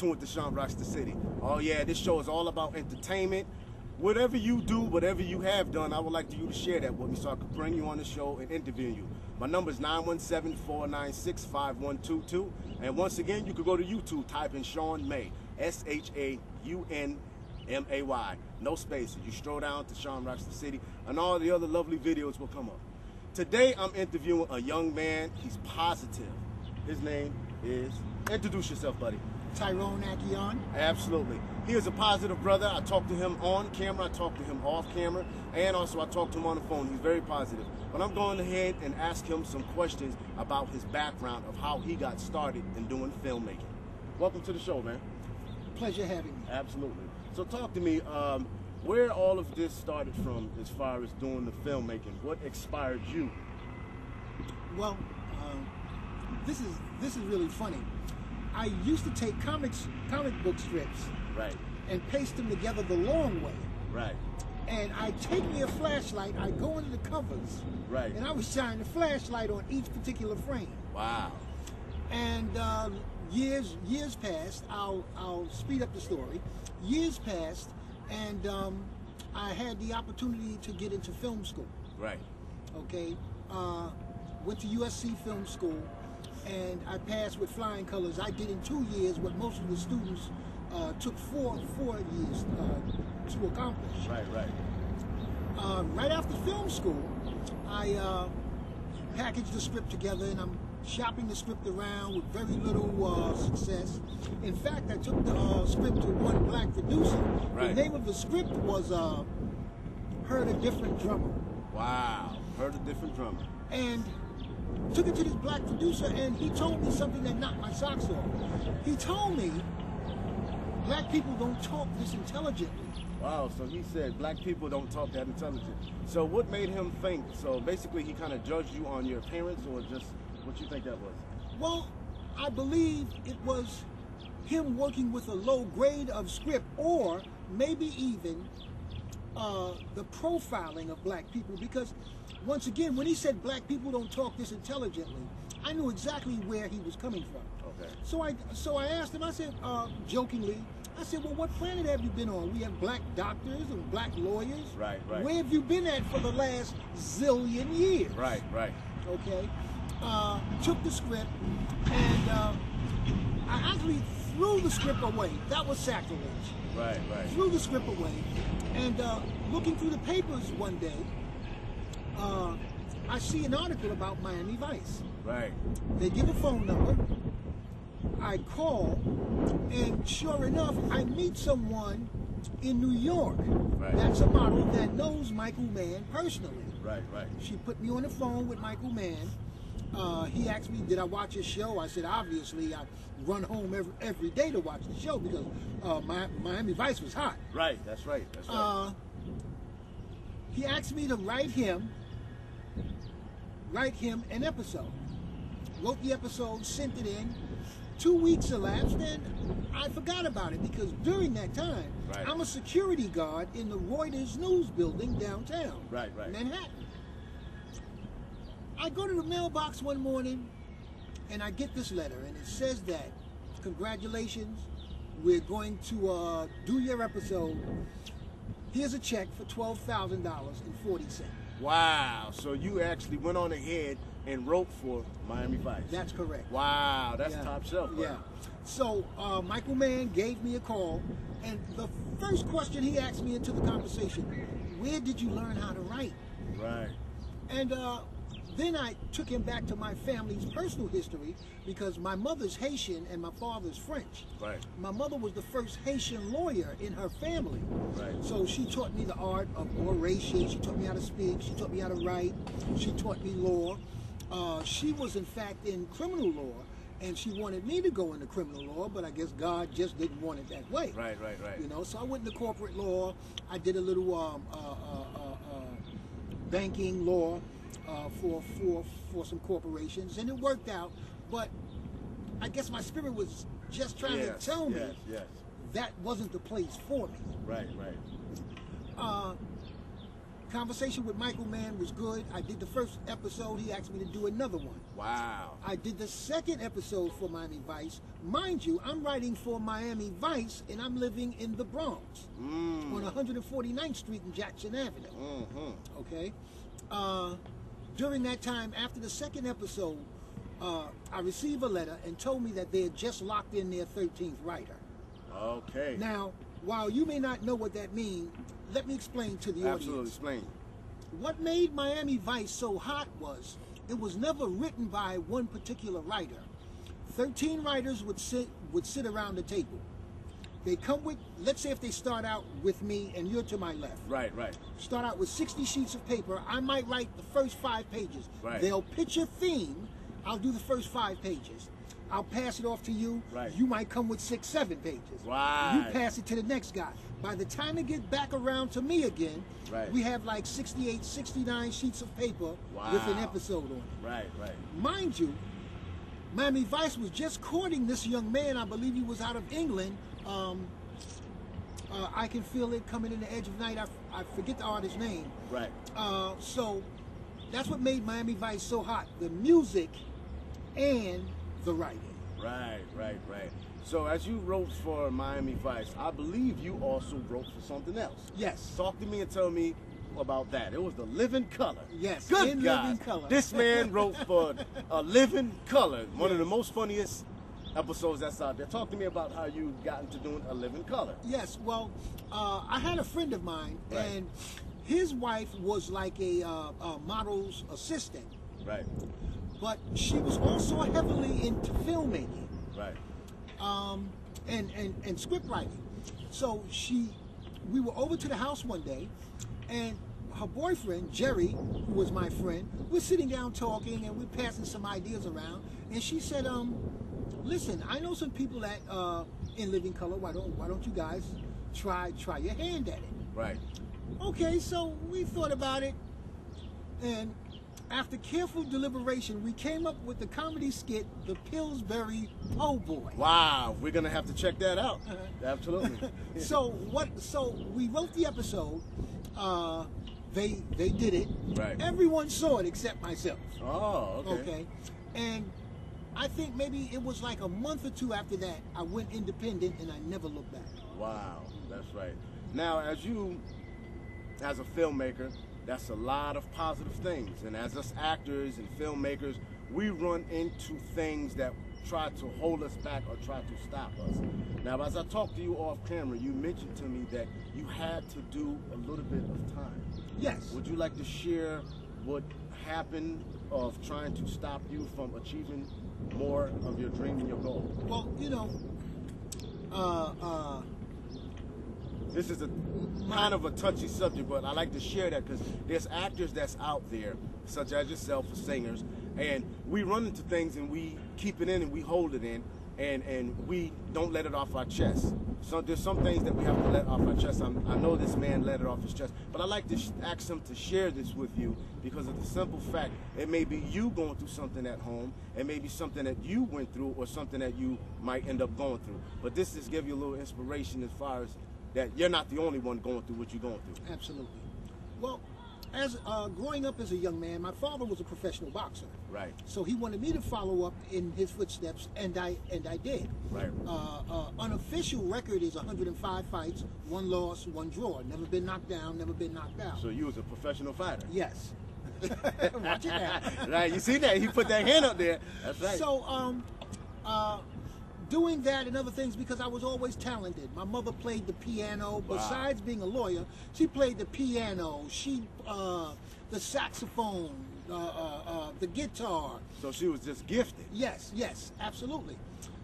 With the Shaun rocks the city. Oh yeah, this show is all about entertainment. Whatever you do, whatever you have done, I would like you to share that with me so I can bring you on the show and interview you. My number is 917-496-5122. And once again, you can go to YouTube, type in Shaun May, ShaunMay. No spaces. You stroll down to Shaun Rocks the City, and all the other lovely videos will come up. Today, I'm interviewing a young man. He's positive. His name is, introduce yourself, buddy. Tyrone Akion. Absolutely. He is a positive brother. I talked to him on camera, I talked to him off camera, and also I talked to him on the phone. He's very positive. But I'm going ahead and ask him some questions about his background of how he got started in doing filmmaking. Welcome to the show, man. Pleasure having me. Absolutely. So talk to me, where all of this started from as far as doing the filmmaking. What inspired you? Well, this is really funny. I used to take comic book strips, right, and paste them together the long way. Right. And I'd take me a flashlight, I'd go into the covers, right, and I was shining the flashlight on each particular frame. Wow. And years passed. I'll speed up the story. Years passed, and I had the opportunity to get into film school. Right. Okay. Went to USC Film School. And I passed with flying colors. I did in 2 years what most of the students took four years to accomplish. Right. Right after film school, I packaged the script together, and I'm shopping the script around with very little success. In fact, I took the script to one black producer. Right. The name of the script was Heard a Different Drummer. Wow, Heard a Different Drummer. And took it to this black producer, and he told me something that knocked my socks off. He told me black people don't talk this intelligently. Wow, so he said black people don't talk that intelligent. So what made him think? So basically he kind of judged you on your appearance, or just what you think that was? Well, I believe it was him working with a low grade of script, or maybe even the profiling of black people, because once again, when he said black people don't talk this intelligently, I knew exactly where he was coming from. Okay. So I asked him, I said, jokingly, I said, well, what planet have you been on? We have black doctors and black lawyers. Right. Where have you been at for the last zillion years? Right. Okay. Took the script, and I actually threw the script away. That was sacrilege. Right. Threw the script away, and looking through the papers one day, I see an article about Miami Vice. Right. They give a phone number. I call, and sure enough, I meet someone in New York. Right. That's a model that knows Michael Mann personally. Right. She put me on the phone with Michael Mann. He asked me, did I watch his show? I said, obviously, I run home every day to watch the show, because Miami Vice was hot. Right, that's right. He asked me to write him an episode. Wrote the episode, sent it in. 2 weeks elapsed, and I forgot about it, because during that time, right, I'm a security guard in the Reuters News building downtown, right, Manhattan. I go to the mailbox one morning, and I get this letter, and it says that, congratulations, we're going to do your episode. Here's a check for $12,000.40. Wow, so you actually went on ahead and wrote for Miami Vice. That's correct. Wow, that's top shelf. Right? Yeah. So Michael Mann gave me a call, and the first question he asked me into the conversation, where did you learn how to write? Right. And then I took him back to my family's personal history, because my mother's Haitian and my father's French. Right. My mother was the first Haitian lawyer in her family. Right. So she taught me the art of oration. She taught me how to speak. She taught me how to write. She taught me law. She was in fact in criminal law, and she wanted me to go into criminal law, but I guess God just didn't want it that way. Right. You know, so I went into corporate law. I did a little banking law for some corporations, and it worked out. But I guess my spirit was just trying to tell me that wasn't the place for me. Right. Conversation with Michael Mann was good. I did the first episode. He asked me to do another one. Wow. I did the second episode for Miami Vice. Mind you, I'm writing for Miami Vice, and I'm living in the Bronx on 149th Street and Jackson Avenue. Okay. During that time, after the second episode, I received a letter and told me that they had just locked in their 13th writer. Okay. Now, while you may not know what that means, let me explain to the audience. Absolutely, explain. What made Miami Vice so hot was it was never written by one particular writer. 13 writers would sit around the table. They come with, let's say if they start out with me and you're to my left. Right, right. Start out with 60 sheets of paper. I might write the first 5 pages. Right. They'll pitch a theme. I'll do the first 5 pages. I'll pass it off to you. Right. You might come with 6, 7 pages. Right. You pass it to the next guy. By the time it gets back around to me again, right, we have like 68, 69 sheets of paper wow, with an episode on it. Right, right. Mind you, Miami Vice was just courting this young man. I believe he was out of England. I Can Feel It Coming in the Edge of Night. I forget the artist's name. Right. So that's what made Miami Vice so hot. The music and the writing. Right, right, right. So as you wrote for Miami Vice, I believe you also wrote for something else. Yes. Talk to me and tell me about that. It was The Living Color. Yes, Good In God. Living Color. This man wrote for A Living Color, one of the most funniest episodes that's out there. Talk to me about how you got into doing A Living Color. Yes, well, I had a friend of mine, right, and his wife was like a model's assistant. Right. But she was also heavily into filmmaking. Right. And script writing. So we were over to the house one day, and her boyfriend, Jerry, who was my friend, we're sitting down talking, and we're passing some ideas around, and she said, listen, I know some people that in Living Color, why don't you guys try your hand at it? Right. Okay, so we thought about it, and after careful deliberation, we came up with the comedy skit, The Pillsbury Po' Boy. Wow, we're gonna have to check that out. Absolutely. So we wrote the episode. They did it. Right. Everyone saw it except myself. Oh, okay. Okay. And I think maybe it was like a month or 2 after that, I went independent and I never looked back. Wow, that's right. Now, as a filmmaker, that's a lot of positive things. And as us actors and filmmakers, we run into things that try to hold us back or try to stop us. Now, as I talked to you off camera, you mentioned to me that you had to do a little bit of time. Yes. Would you like to share what happened of trying to stop you from achieving more of your dream and your goal? Well, you know, this is a kind of a touchy subject, but I like to share that because there's actors that's out there, such as yourself, singers, and we run into things and we keep it in and we hold it in, and we don't let it off our chest. So there's some things that we have to let off our chest. I know this man let it off his chest, but I like to ask him to share this with you because of the simple fact it may be you going through something at home, it may be something that you went through or something that you might end up going through. But this just give you a little inspiration as far as that you're not the only one going through what you're going through. Absolutely. Well, as growing up as a young man, my father was a professional boxer. Right. So he wanted me to follow up in his footsteps, and I did. Right. Unofficial record is 105 fights, 1 loss, 1 draw. Never been knocked down, never been knocked out. So you was a professional fighter. Yes. Watch it now. Right. You see that? He put that hand up there. That's right. So doing that and other things because I was always talented. My mother played the piano. Wow. Besides being a lawyer, she played the piano. The saxophone, the guitar. So she was just gifted. Yes, absolutely.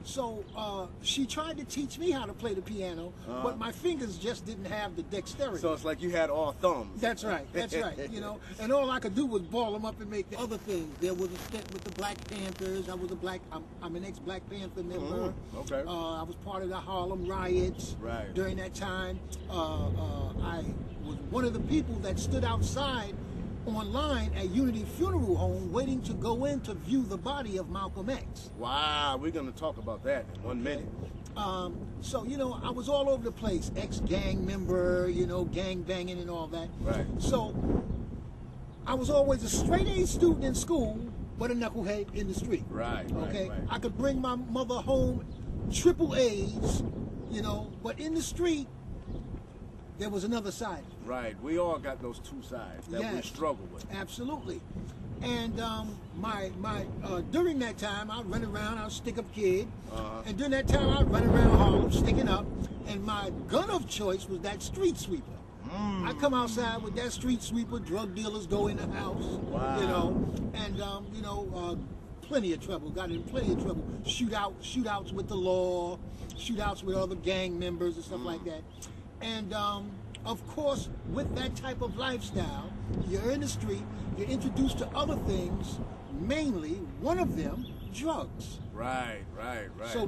So she tried to teach me how to play the piano, but my fingers just didn't have the dexterity. So it's like you had all thumbs. That's right, you know. And all I could do was ball them up and make the other things. There was a stint with the Black Panthers. I'm an ex-Black Panther member. Okay. I was part of the Harlem riots. Right. During that time. I was one of the people that stood outside online at Unity Funeral Home waiting to go in to view the body of Malcolm X. Wow, we're going to talk about that in 1 minute. So, you know, I was all over the place, ex-gang member, you know, gang banging and all that. Right. So, I was always a straight-A student in school, but a knucklehead in the street. Right, Okay? right. I could bring my mother home triple A's, you know, but in the street, there was another side. Right. We all got those two sides that we Yes. struggle with. Absolutely. And during that time, I'd run around, I was a stick-up kid. And during that time, I'd run around Harlem, sticking up. And my gun of choice was that street sweeper. I come outside with that street sweeper, drug dealers go in the house, Wow. you know, and, plenty of trouble, got in plenty of trouble. Shootouts with the law, shootouts with other gang members and stuff like that. And, of course, with that type of lifestyle, you're in the street, you're introduced to other things, mainly, one of them, drugs. Right. So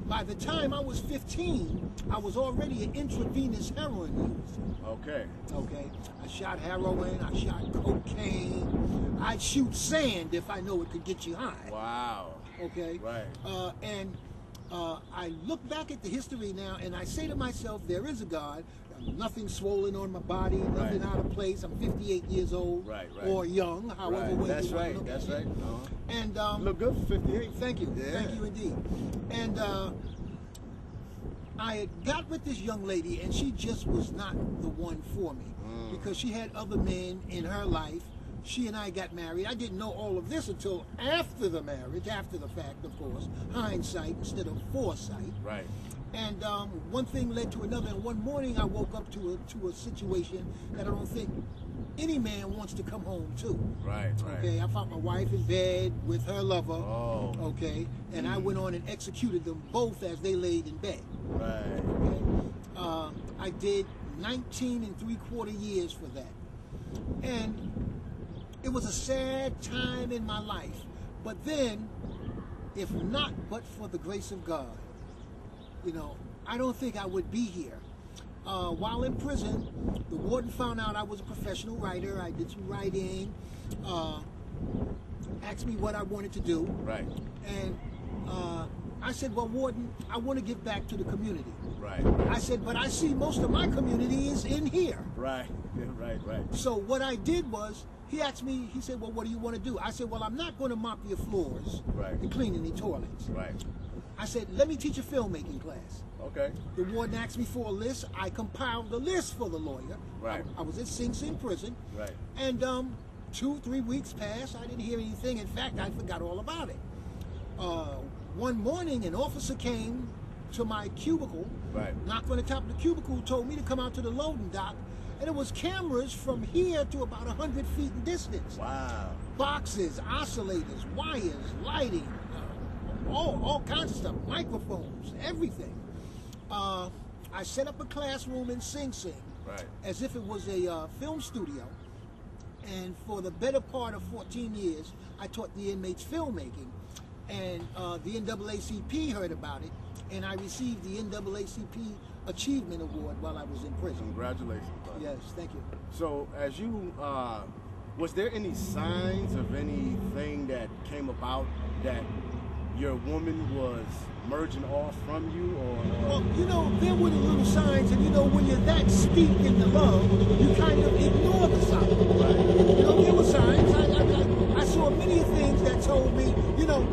by the time I was 15, I was already an intravenous heroin user. Okay. Okay, I shot heroin, I shot cocaine, I'd shoot sand if I know it could get you high. Wow. Okay. Right. I look back at the history now, and I say to myself, there is a God. Nothing swollen on my body, nothing Right. out of place. I'm 58 years old, Right. or young, however way That's you want right. to look That's at right. it. And Look good for 58. thank you, Yeah. thank you indeed. And I had got with this young lady, and she just was not the one for me because she had other men in her life. She and I got married. I didn't know all of this until after the marriage, after the fact, of course. Hindsight instead of foresight. Right. And one thing led to another. And one morning I woke up to a situation that I don't think any man wants to come home to. Right. Okay, I found my wife in bed with her lover. Oh. Okay, and I went on and executed them both as they laid in bed. Right. Okay, I did 19 3/4 years for that, and it was a sad time in my life. But then, if not but for the grace of God, you know, I don't think I would be here. While in prison, the warden found out I was a professional writer. I did some writing, asked me what I wanted to do. Right. And I said, well, warden, I want to give back to the community. Right. I said, but I see most of my community is in here. Right. Right. So what I did was, he asked me, he said, well, what do you want to do? I said, well, I'm not going to mop your floors Right. and clean any toilets. Right. I said, let me teach a filmmaking class. Okay. The warden asked me for a list. I compiled the list for the lawyer. Right. I was at Sing Sing prison. Right. And 2-3 weeks passed. I didn't hear anything. In fact, I forgot all about it. One morning, an officer came to my cubicle, Right. knocked on the top of the cubicle, told me to come out to the loading dock, and it was cameras from here to about 100 feet in distance. Wow. Boxes, oscillators, wires, lighting, all kinds of stuff, microphones, everything. I set up a classroom in Sing Sing, Right. as if it was a film studio, and for the better part of 14 years, I taught the inmates filmmaking, and the NAACP heard about it, and I received the NAACP Achievement Award while I was in prison. Congratulations, brother. Yes, thank you. So, as you, was there any signs of anything that came about that your woman was merging off from you, or? Well, you know, there were the little signs, and you know, when you're that steeped in the love, you kind of ignore the signs. Right. You know, there were signs. I saw many things that told me, you know,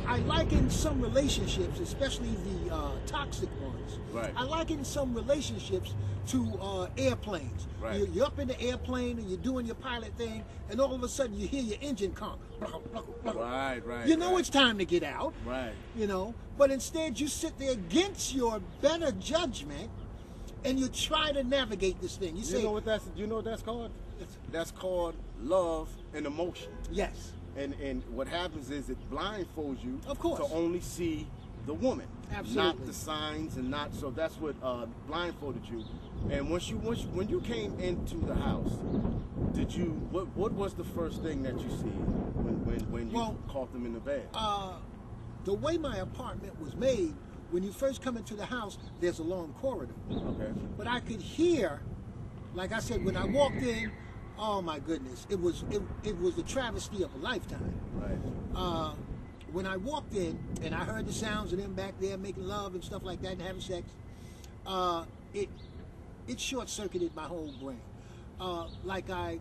I liken some relationships, especially the toxic ones. Right. I liken some relationships to airplanes. Right. You're up in the airplane and you're doing your pilot thing, and all of a sudden you hear your engine conk. Right. You know it's time to get out. Right. You know, but instead you sit there against your better judgment, and you try to navigate this thing. You say, You know what that's called? That's called love and emotion. yes. And what happens is it blindfolds you Of course. to only see the woman, Absolutely. not the signs, and not so. That's what blindfolded you. And when you came into the house, did you what was the first thing that you see when you caught them in the bed? The way my apartment was made, when you first come into the house, there's a long corridor. Okay. But I could hear, like I said, when I walked in, oh my goodness, it was the travesty of a lifetime. Right. when I walked in and I heard the sounds of them back there making love and stuff like that and having sex, it short-circuited my whole brain. Like I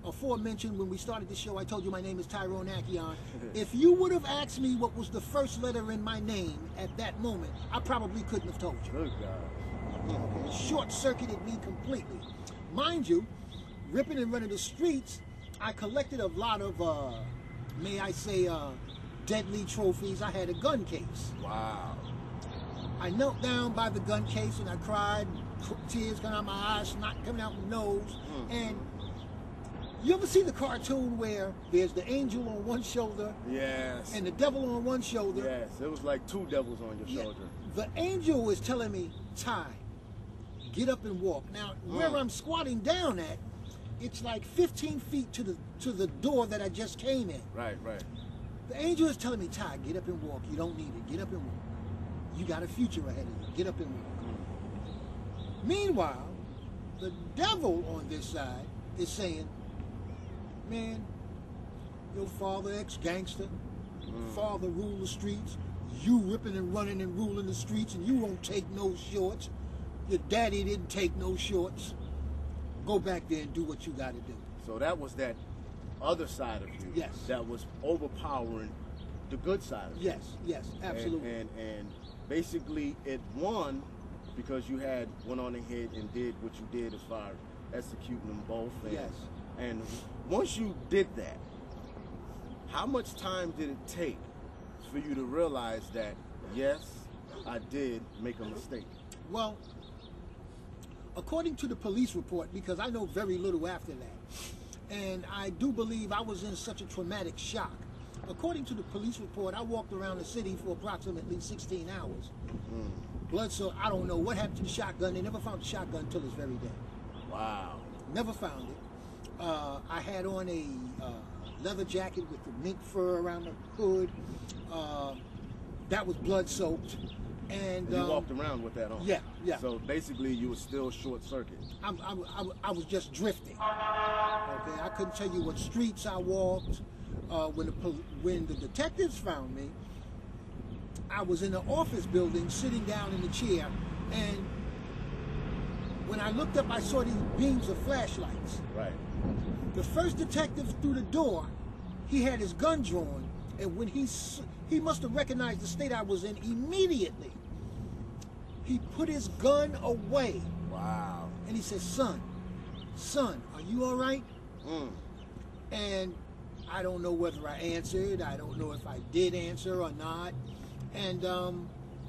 aforementioned when we started the show, I told you my name is Tyrone Akion. If you would have asked me what was the first letter in my name at that moment, I probably couldn't have told you. Good God. It short-circuited me completely. Mind you, ripping and running the streets, I collected a lot of, may I say, deadly trophies. I had a gun case. Wow. I knelt down by the gun case and I cried, tears coming out my eyes, snot coming out my nose. And you ever see the cartoon where there's the angel on one shoulder Yes. and the devil on one shoulder? Yes, it was like two devils on your shoulder. The angel is telling me, Ty, get up and walk. Now, where I'm squatting down at, it's like 15 feet to the door that I just came in. Right, right. The angel is telling me, Ty, get up and walk. You don't need it. Get up and walk. You got a future ahead of you. Get up and walk. Meanwhile, the devil on this side is saying, man, your father ex-gangster, father rule the streets, you ripping and running and ruling the streets, and you won't take no shorts. Your daddy didn't take no shorts. Go back there and do what you got to do. So that was that other side of you. Yes. That was overpowering the good side of you. Yes, yes, absolutely. And basically it won because you went on ahead and did what you did as far as executing them both. And, Yes. And once you did that, how much time did it take for you to realize that, yes, I did make a mistake? Well, according to the police report, because I know very little after that, and I do believe I was in such a traumatic shock. According to the police report, I walked around the city for approximately 16 hours. Blood, so I don't know what happened to the shotgun. They never found the shotgun until this very day. Wow. Never found it. I had on a leather jacket with the mink fur around the hood. That was blood soaked. And you walked around with that on? Yeah, yeah. So basically you were still short circuit. I was just drifting. Okay, I couldn't tell you what streets I walked. When the detectives found me, I was in the office building sitting down in the chair, and when I looked up I saw these beams of flashlights. Right. The first detective through the door, he had his gun drawn, and when he must have recognized the state I was in immediately. He put his gun away. Wow. And he said, son, are you all right? And I don't know whether I answered. I don't know if I did answer or not. And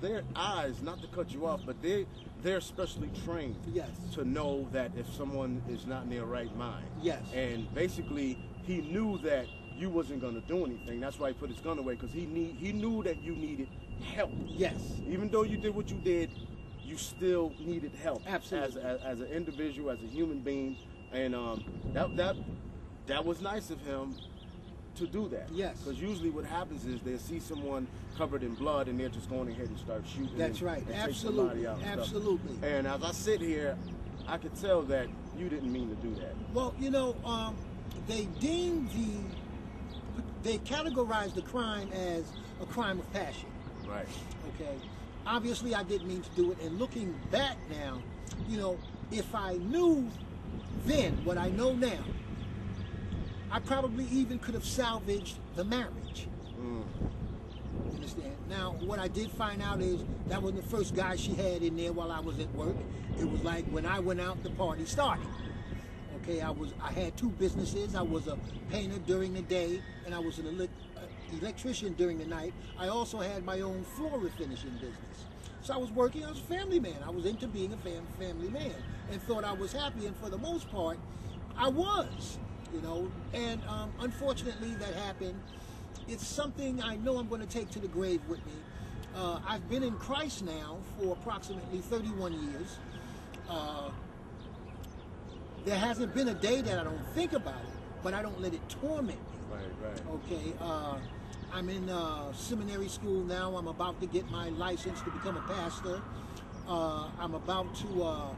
their eyes, not to cut you off, but they're specially trained yes, to know that if someone is not in their right mind. yes, And basically, he knew that you wasn't going to do anything. That's why he put his gun away, because he knew that you needed help. yes, Even though you did what you did, you still needed help. Absolutely. As an individual, as a human being, and that was nice of him to do that. Yes. Because usually what happens is they see someone covered in blood and they're just going ahead and start shooting. That's right. And Absolutely. take somebody out and stuff. Absolutely. And as I sit here, I could tell that you didn't mean to do that. Well, you know, they categorized the crime as a crime of passion. Right. Okay. Obviously, I didn't mean to do it. And looking back now, you know, if I knew then what I know now, I probably even could have salvaged the marriage. You understand? Now, what I did find out is that wasn't the first guy she had in there while I was at work. It was like when I went out, the party started. Okay, I had two businesses. I was a painter during the day, and I was an electrician during the night. I also had my own floor refinishing business. So I was working as a family man. I was into being a family man and thought I was happy, and for the most part, I was. You know, and unfortunately that happened. It's something I know I'm going to take to the grave with me. I've been in Christ now for approximately 31 years. There hasn't been a day that I don't think about it, but I don't let it torment me. Right. Okay, I'm in seminary school now. I'm about to get my license to become a pastor. I'm about to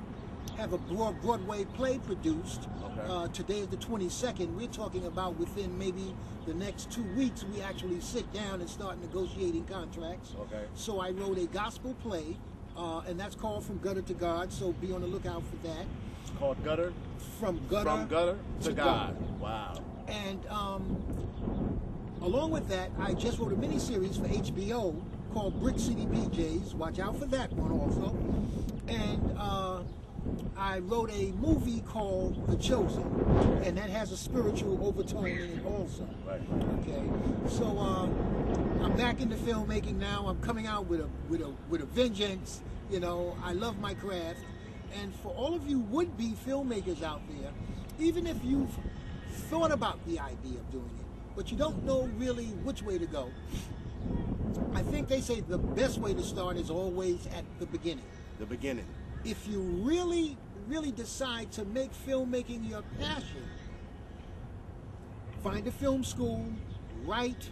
have a Broadway play produced. Okay. Today is the 22nd. We're talking about within maybe the next 2 weeks, we actually sit down and start negotiating contracts. Okay. So I wrote a gospel play, and that's called From Gutter to God, so be on the lookout for that. It's called Gutter? From Gutter to God. Wow. And along with that, I just wrote a miniseries for HBO called Brick City BJs. Watch out for that one also. And I wrote a movie called The Chosen, and that has a spiritual overtone in it also. Right. Okay. So I'm back into filmmaking now. I'm coming out with a vengeance. You know, I love my craft. And for all of you would-be filmmakers out there, even if you've thought about the idea of doing it, but you don't know really which way to go, I think they say the best way to start is always at the beginning. The beginning. If you really, really decide to make filmmaking your passion, find a film school, write.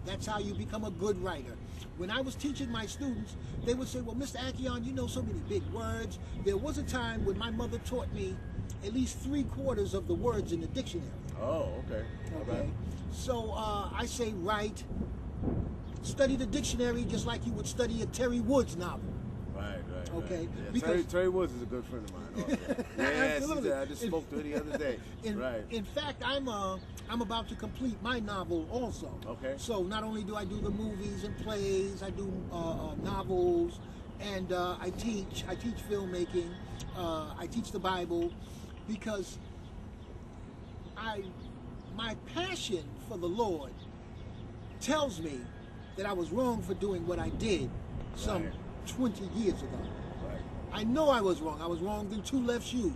That's how you become a good writer. When I was teaching my students, they would say, well, Mr. Akion, you know so many big words. There was a time when my mother taught me at least 3/4 of the words in the dictionary. Oh, okay. Okay. Right. So I say write, study the dictionary just like you would study a Terry Woods novel. Right. Okay. Yeah, Because Terry Woods is a good friend of mine. Also. Yes, Absolutely. I just spoke to her the other day. In fact, I'm about to complete my novel also. Okay. So not only do I do the movies and plays, I do novels, and I teach filmmaking. I teach the Bible, because my passion for the Lord tells me that I was wrong for doing what I did some Right. 20 years ago. Right. I know I was wrong. I was wrong than 2 left shoes.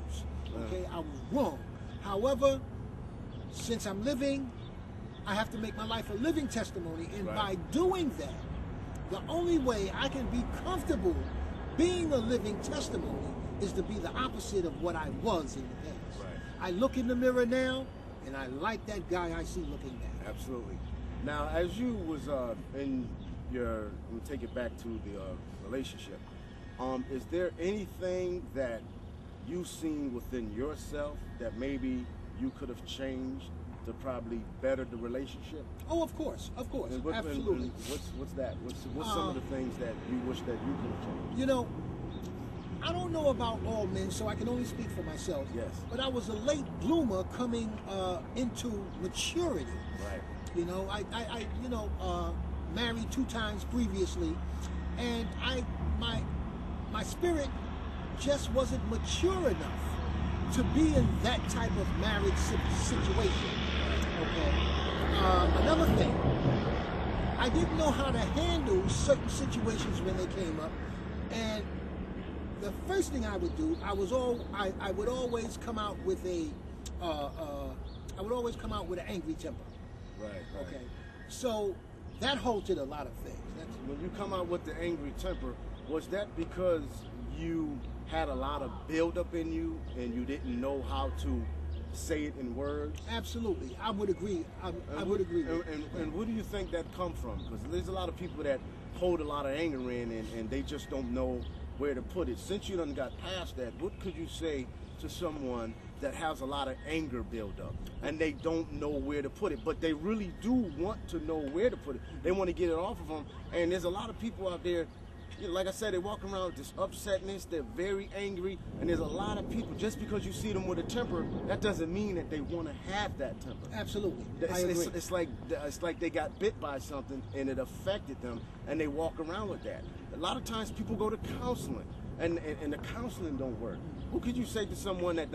Okay, I was wrong. However, since I'm living, I have to make my life a living testimony. And Right. by doing that, the only way I can be comfortable being a living testimony is to be the opposite of what I was in the past. Right. I look in the mirror now, and I like that guy I see looking back. Absolutely. Now, as you was in your, we'll take it back to the relationship. Is there anything that you've seen within yourself that maybe you could have changed to probably better the relationship? Oh, of course, And absolutely. and what's that? What's some of the things that you wish that you could have changed? You know, I don't know about all men, so I can only speak for myself. Yes. But I was a late bloomer coming into maturity. Right. You know, I married 2 times previously, and my spirit just wasn't mature enough to be in that type of marriage situation. Okay. Another thing, I didn't know how to handle certain situations when they came up, and the first thing I would do, I would always come out with an angry temper. Right. Okay, so that halted a lot of things. When you come out with the angry temper, was that because you had a lot of buildup in you and you didn't know how to say it in words? Absolutely, I would agree. I would agree with that. And where do you think that comes from? Because there's a lot of people that hold a lot of anger in and they just don't know where to put it. Since you done got past that, what could you say to someone that has a lot of anger buildup and they don't know where to put it, but they really do want to know where to put it? They want to get it off of them. And there's a lot of people out there, you know, like I said, they walk around with this upsetness, they're very angry, and there's a lot of people, just because you see them with a temper, that doesn't mean that they want to have that temper. Absolutely, I It's, agree. it's like they got bit by something and it affected them, and they walk around with that. A lot of times people go to counseling, and the counseling don't work. What could you say to someone that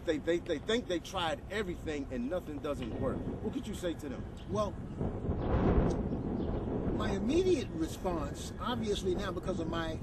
they think they tried everything and nothing doesn't work? What could you say to them? Well, my immediate response, obviously now because of my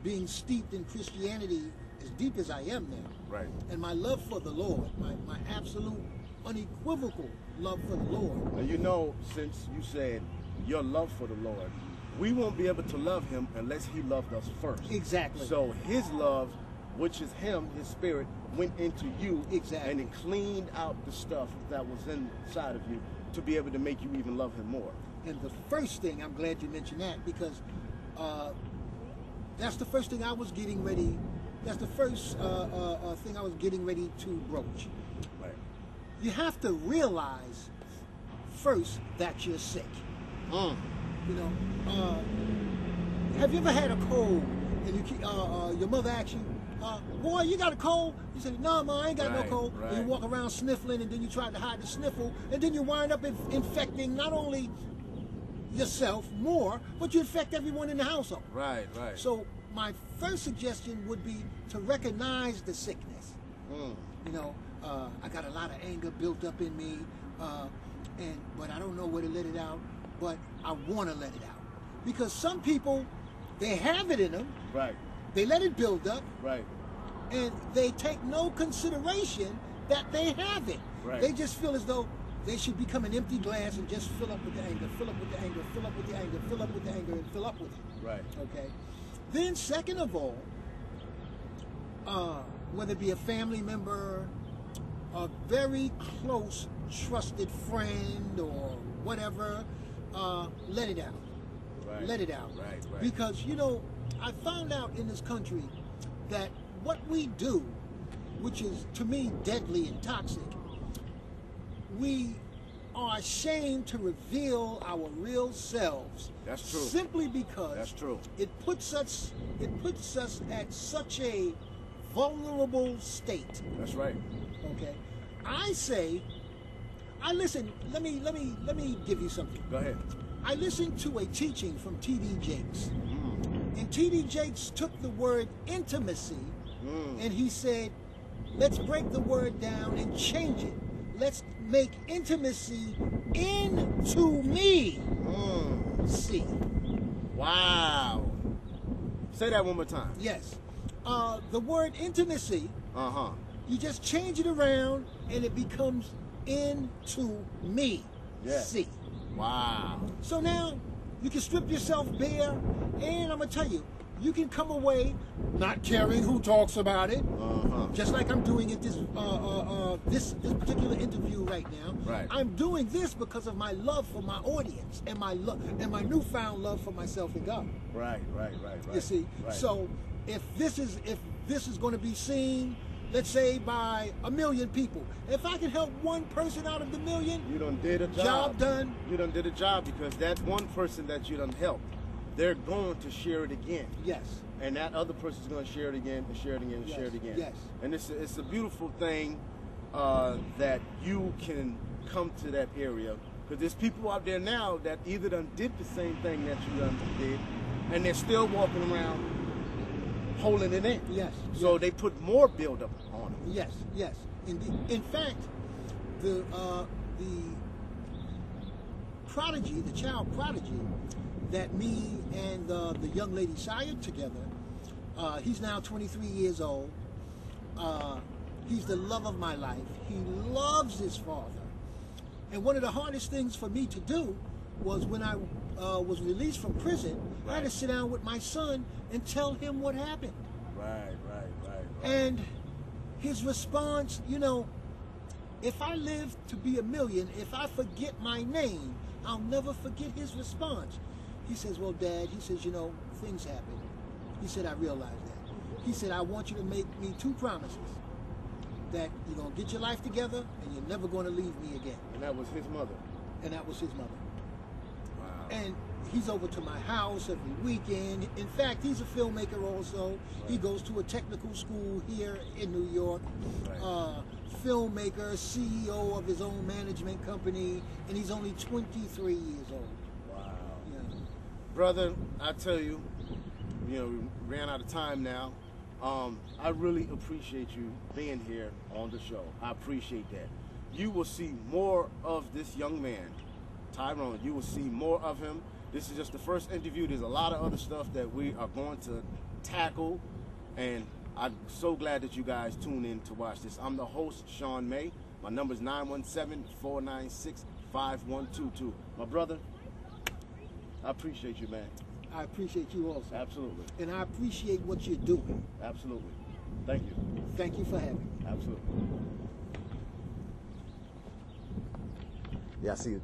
being steeped in Christianity as deep as I am now, Right. and my love for the Lord, my absolute, unequivocal love for the Lord. And you know, since you said your love for the Lord, we won't be able to love him unless he loved us first. Exactly. So his love, which is him, his spirit, went into you. Exactly. And it cleaned out the stuff that was inside of you to be able to make you even love him more. And the first thing, I'm glad you mentioned that, because that's the first thing I was getting ready. That's the first thing I was getting ready to broach. Right. You have to realize first that you're sick. You know, have you ever had a cold and your mother asks you, boy, you got a cold? You say, no, ma, I ain't got no cold. Right. And you walk around sniffling, and then you try to hide the sniffle, and then you wind up infecting not only yourself more, but you infect everyone in the household. Right. So my first suggestion would be to recognize the sickness. You know, I got a lot of anger built up in me, but I don't know where to let it out, but I want to let it out. Because some people, they have it in them. Right. They let it build up. Right. And they take no consideration that they have it. Right. They just feel as though they should become an empty glass and just fill up with the anger, fill up with the anger, fill up with the anger, fill up with the anger, and fill up with it. Right. Okay. Then second of all, whether it be a family member, a very close, trusted friend, or whatever, let it out. Right. Let it out. Right. Because, you know, I found out in this country that what we do, which is to me deadly and toxic, we are ashamed to reveal our real selves. That's true. Simply because That's true. It puts us at such a vulnerable state. That's right. Okay. I listen, let me give you something. Go ahead. I listened to a teaching from T.D. Jakes. And T.D. Jakes took the word intimacy and he said, let's break the word down and change it. Let's make intimacy into me. See. Wow. Say that one more time. Yes. The word intimacy, you just change it around and it becomes into me. Yeah. See. Wow. So now you can strip yourself bare, and I'm gonna tell you, you can come away not caring who talks about it, just like I'm doing it this particular interview right now. Right. I'm doing this because of my love for my audience and my newfound love for myself and God. Right. You see. Right. So if this is going to be seen, let's say by 1 million people, if I can help one person out of the million, You done did a job. Job done. You done did a job, because that one person that you done helped, they're going to share it again. Yes. And that other person's going to share it again and share it again and share it again. Yes. And it's a beautiful thing that you can come to that area, because there's people out there now that either done did the same thing that you done did, and they're still walking around holding it in. Yes. So they put more buildup on them. Yes. In fact, the prodigy, the child prodigy, that me and the young lady sired together, he's now 23 years old. He's the love of my life. He loves his father. And one of the hardest things for me to do was when I was released from prison, I had to sit down with my son and tell him what happened. Right. And his response, you know, if I live to be 1 million, if I forget my name, I'll never forget his response. He says, well, Dad, he says, you know, things happen. He said, I realize that. He said, I want you to make me 2 promises. That you're going to get your life together and you're never going to leave me again. And that was his mother. And that was his mother. Wow. And he's over to my house every weekend. In fact, he's a filmmaker also. Right. He goes to a technical school here in New York. Right. Filmmaker, CEO of his own management company, and he's only 23 years old. Wow. Yeah. Brother, I tell you, we ran out of time now. I really appreciate you being here on the show. I appreciate that. You will see more of this young man, Tyrone. You will see more of him. This is just the first interview. There's a lot of other stuff that we are going to tackle, and I'm so glad that you guys tune in to watch this. I'm the host, Shaun May. My number is 917-496-5122. My brother, I appreciate you, man. I appreciate you also. Absolutely. And I appreciate what you're doing. Absolutely. Thank you. Thank you for having me. Absolutely. Yeah, I see it.